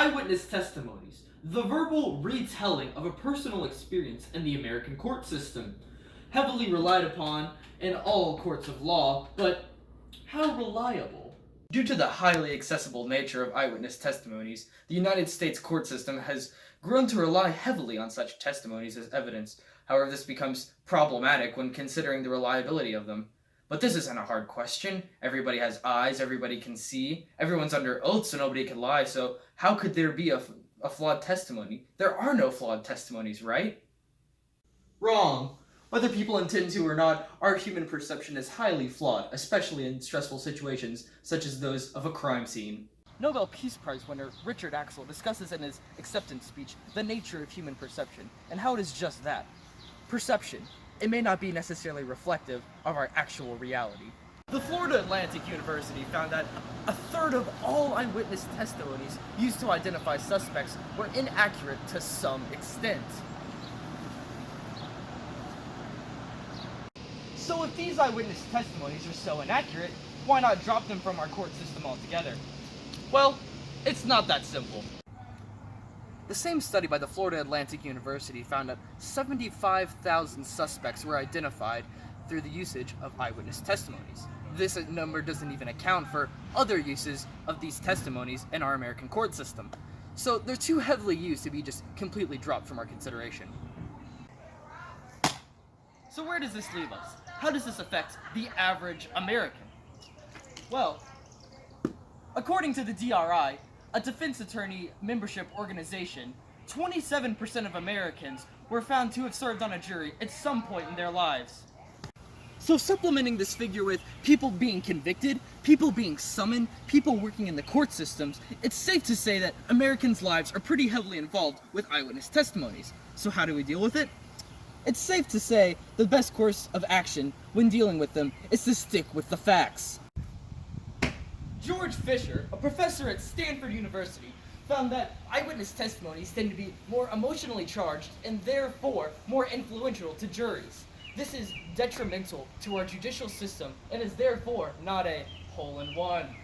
Eyewitness testimonies, the verbal retelling of a personal experience in the American court system, heavily relied upon in all courts of law, but how reliable? Due to the highly accessible nature of eyewitness testimonies, the United States court system has grown to rely heavily on such testimonies as evidence. However, this becomes problematic when considering the reliability of them. But this isn't a hard question. Everybody has eyes, everybody can see, everyone's under oath so nobody can lie, so how could there be a flawed testimony? There are no flawed testimonies, right? Wrong. Whether people intend to or not, our human perception is highly flawed, especially in stressful situations such as those of a crime scene. Nobel Peace Prize winner Richard Axel discusses in his acceptance speech the nature of human perception and how it is just that. Perception. It may not be necessarily reflective of our actual reality. The Florida Atlantic University found that a third of all eyewitness testimonies used to identify suspects were inaccurate to some extent. So if these eyewitness testimonies are so inaccurate, why not drop them from our court system altogether? Well, it's not that simple. The same study by the Florida Atlantic University found that 75,000 suspects were identified through the usage of eyewitness testimonies. This number doesn't even account for other uses of these testimonies in our American court system. So they're too heavily used to be just completely dropped from our consideration. So where does this leave us? How does this affect the average American? Well, according to the DRI, a defense attorney membership organization, 27% of Americans were found to have served on a jury at some point in their lives. So supplementing this figure with people being convicted, people being summoned, people working in the court systems, it's safe to say that Americans' lives are pretty heavily involved with eyewitness testimonies. So how do we deal with it? It's safe to say the best course of action when dealing with them is to stick with the facts. George Fisher, a professor at Stanford University, found that eyewitness testimonies tend to be more emotionally charged and therefore more influential to juries. This is detrimental to our judicial system and is therefore not a hole in one.